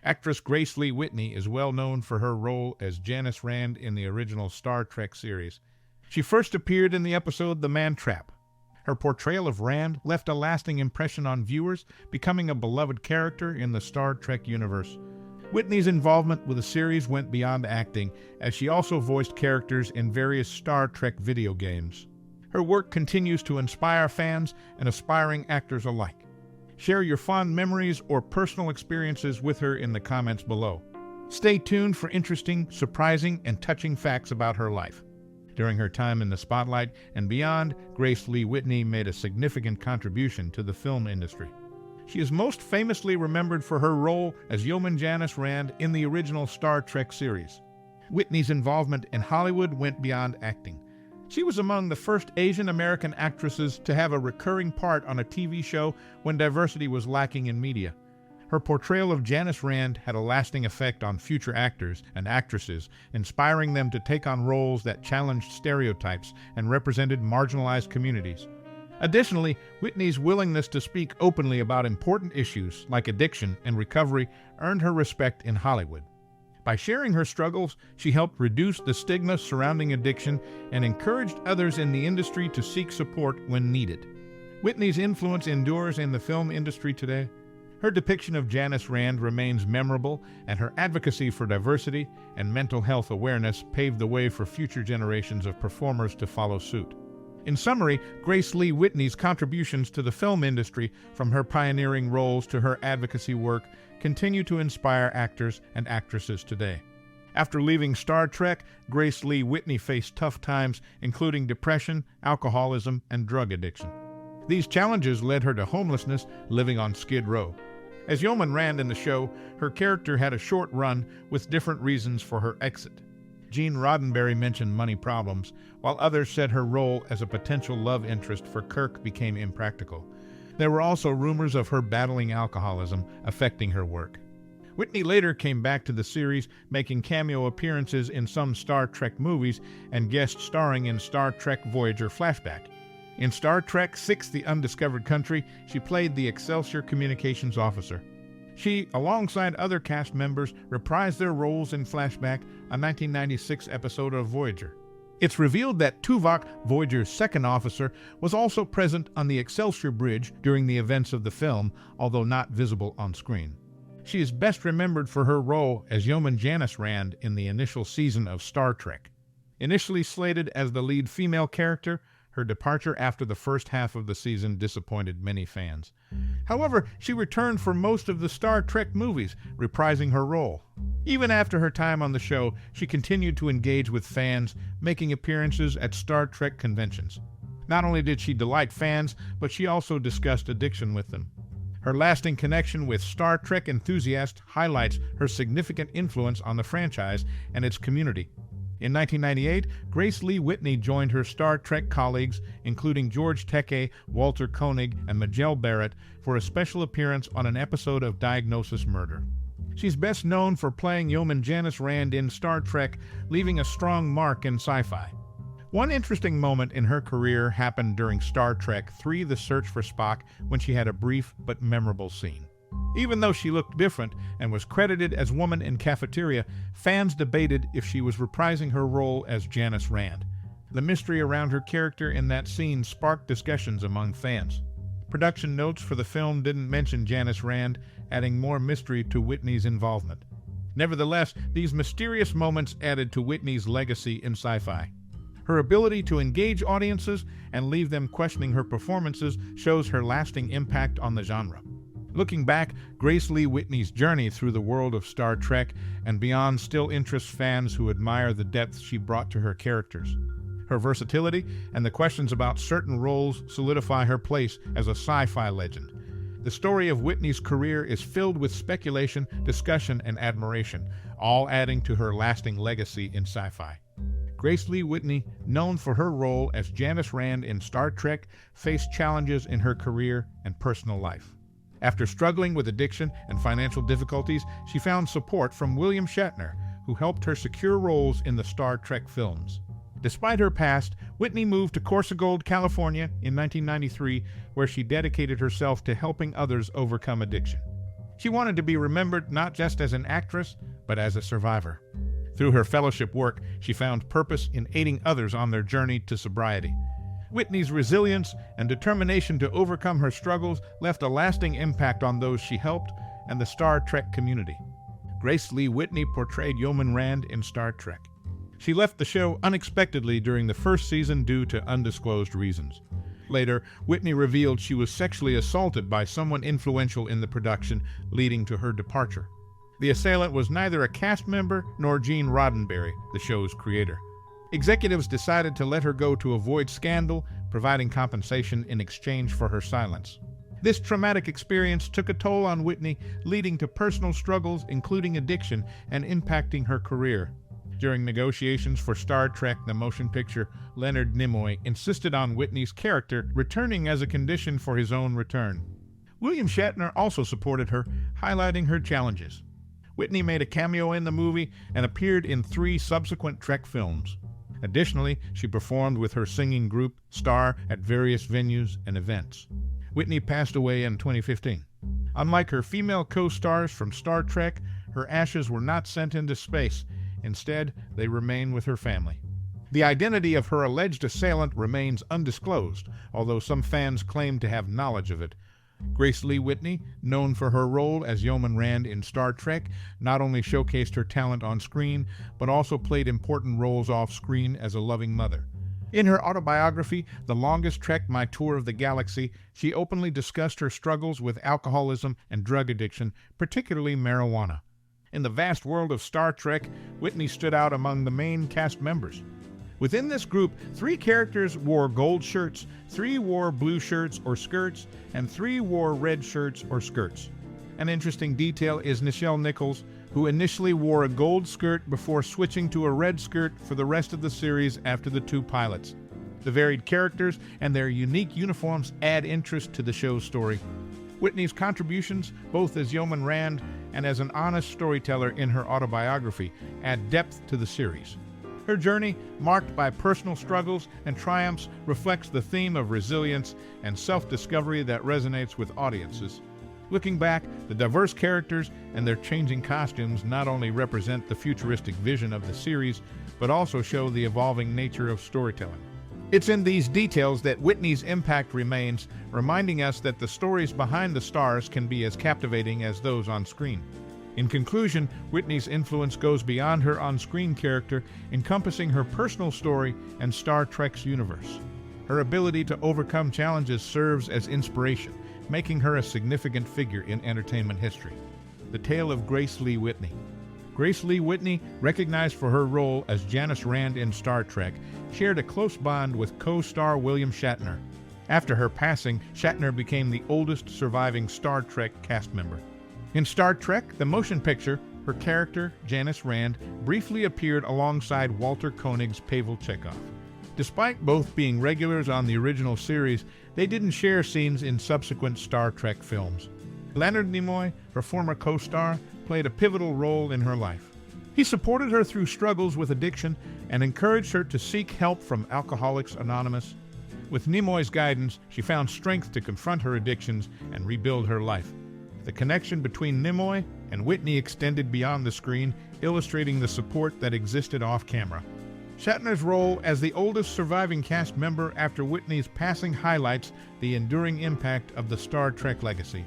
Actress Grace Lee Whitney is well known for her role as Janice Rand in the original Star Trek series. She first appeared in the episode The Man Trap. Her portrayal of Rand left a lasting impression on viewers, becoming a beloved character in the Star Trek universe. Whitney's involvement with the series went beyond acting, as she also voiced characters in various Star Trek video games. Her work continues to inspire fans and aspiring actors alike. Share your fond memories or personal experiences with her in the comments below. Stay tuned for interesting, surprising, and touching facts about her life. During her time in the spotlight and beyond, Grace Lee Whitney made a significant contribution to the film industry. She is most famously remembered for her role as Yeoman Janice Rand in the original Star Trek series. Whitney's involvement in Hollywood went beyond acting. She was among the first Asian American actresses to have a recurring part on a TV show when diversity was lacking in media. Her portrayal of Janice Rand had a lasting effect on future actors and actresses, inspiring them to take on roles that challenged stereotypes and represented marginalized communities. Additionally, Whitney's willingness to speak openly about important issues like addiction and recovery earned her respect in Hollywood. By sharing her struggles, she helped reduce the stigma surrounding addiction and encouraged others in the industry to seek support when needed. Whitney's influence endures in the film industry today. Her depiction of Janice Rand remains memorable, and her advocacy for diversity and mental health awareness paved the way for future generations of performers to follow suit. In summary, Grace Lee Whitney's contributions to the film industry, from her pioneering roles to her advocacy work, continue to inspire actors and actresses today. After leaving Star Trek, Grace Lee Whitney faced tough times, including depression, alcoholism, and drug addiction. These challenges led her to homelessness, living on Skid Row. As Yeoman Rand in the show, her character had a short run with different reasons for her exit. Gene Roddenberry mentioned money problems, while others said her role as a potential love interest for Kirk became impractical. There were also rumors of her battling alcoholism affecting her work. Whitney later came back to the series, making cameo appearances in some Star Trek movies and guest starring in Star Trek Voyager Flashback. In Star Trek VI: The Undiscovered Country, she played the Excelsior Communications Officer. She, alongside other cast members, reprised their roles in Flashback, a 1996 episode of Voyager. It's revealed that Tuvok, Voyager's second officer, was also present on the Excelsior Bridge during the events of the film, although not visible on screen. She is best remembered for her role as Yeoman Janice Rand in the initial season of Star Trek. Initially slated as the lead female character, her departure after the first half of the season disappointed many fans. However, she returned for most of the Star Trek movies, reprising her role. Even after her time on the show, she continued to engage with fans, making appearances at Star Trek conventions. Not only did she delight fans, but she also discussed addiction with them. Her lasting connection with Star Trek enthusiasts highlights her significant influence on the franchise and its community. In 1998, Grace Lee Whitney joined her Star Trek colleagues, including George Takei, Walter Koenig, and Majel Barrett, for a special appearance on an episode of Diagnosis Murder. She's best known for playing Yeoman Janice Rand in Star Trek, leaving a strong mark in sci-fi. One interesting moment in her career happened during Star Trek III: The Search for Spock, when she had a brief but memorable scene. Even though she looked different and was credited as Woman in Cafeteria, fans debated if she was reprising her role as Janice Rand. The mystery around her character in that scene sparked discussions among fans. Production notes for the film didn't mention Janice Rand, adding more mystery to Whitney's involvement. Nevertheless, these mysterious moments added to Whitney's legacy in sci-fi. Her ability to engage audiences and leave them questioning her performances shows her lasting impact on the genre. Looking back, Grace Lee Whitney's journey through the world of Star Trek and beyond still interests fans who admire the depth she brought to her characters. Her versatility and the questions about certain roles solidify her place as a sci-fi legend. The story of Whitney's career is filled with speculation, discussion, and admiration, all adding to her lasting legacy in sci-fi. Grace Lee Whitney, known for her role as Janice Rand in Star Trek, faced challenges in her career and personal life. After struggling with addiction and financial difficulties, she found support from William Shatner, who helped her secure roles in the Star Trek films. Despite her past, Whitney moved to Corsicode, California in 1993, where she dedicated herself to helping others overcome addiction. She wanted to be remembered not just as an actress, but as a survivor. Through her fellowship work, she found purpose in aiding others on their journey to sobriety. Whitney's resilience and determination to overcome her struggles left a lasting impact on those she helped and the Star Trek community. Grace Lee Whitney portrayed Yeoman Rand in Star Trek. She left the show unexpectedly during the first season due to undisclosed reasons. Later, Whitney revealed she was sexually assaulted by someone influential in the production, leading to her departure. The assailant was neither a cast member nor Gene Roddenberry, the show's creator. Executives decided to let her go to avoid scandal, providing compensation in exchange for her silence. This traumatic experience took a toll on Whitney, leading to personal struggles, including addiction, and impacting her career. During negotiations for Star Trek the Motion Picture, Leonard Nimoy insisted on Whitney's character returning as a condition for his own return. William Shatner also supported her, highlighting her challenges. Whitney made a cameo in the movie and appeared in 3 subsequent Trek films. Additionally, she performed with her singing group, Star, at various venues and events. Whitney passed away in 2015. Unlike her female co-stars from Star Trek, her ashes were not sent into space. Instead, they remain with her family. The identity of her alleged assailant remains undisclosed, although some fans claim to have knowledge of it. Grace Lee Whitney, known for her role as Yeoman Rand in Star Trek, not only showcased her talent on screen, but also played important roles off-screen as a loving mother. In her autobiography, The Longest Trek: My Tour of the Galaxy, she openly discussed her struggles with alcoholism and drug addiction, particularly marijuana. In the vast world of Star Trek, Whitney stood out among the main cast members. Within this group, 3 characters wore gold shirts, 3 wore blue shirts or skirts, and 3 wore red shirts or skirts. An interesting detail is Nichelle Nichols, who initially wore a gold skirt before switching to a red skirt for the rest of the series after the 2 pilots. The varied characters and their unique uniforms add interest to the show's story. Whitney's contributions, both as Yeoman Rand and as an honest storyteller in her autobiography, add depth to the series. Her journey, marked by personal struggles and triumphs, reflects the theme of resilience and self-discovery that resonates with audiences. Looking back, the diverse characters and their changing costumes not only represent the futuristic vision of the series, but also show the evolving nature of storytelling. It's in these details that Whitney's impact remains, reminding us that the stories behind the stars can be as captivating as those on screen. In conclusion, Whitney's influence goes beyond her on-screen character, encompassing her personal story and Star Trek's universe. Her ability to overcome challenges serves as inspiration, making her a significant figure in entertainment history. The tale of Grace Lee Whitney. Grace Lee Whitney, recognized for her role as Janice Rand in Star Trek, shared a close bond with co-star William Shatner. After her passing, Shatner became the oldest surviving Star Trek cast member. In Star Trek the Motion Picture, her character, Janice Rand, briefly appeared alongside Walter Koenig's Pavel Chekhov. Despite both being regulars on the original series, they didn't share scenes in subsequent Star Trek films. Leonard Nimoy, her former co-star, played a pivotal role in her life. He supported her through struggles with addiction and encouraged her to seek help from Alcoholics Anonymous. With Nimoy's guidance, she found strength to confront her addictions and rebuild her life. The connection between Nimoy and Whitney extended beyond the screen, illustrating the support that existed off-camera. Shatner's role as the oldest surviving cast member after Whitney's passing highlights the enduring impact of the Star Trek legacy.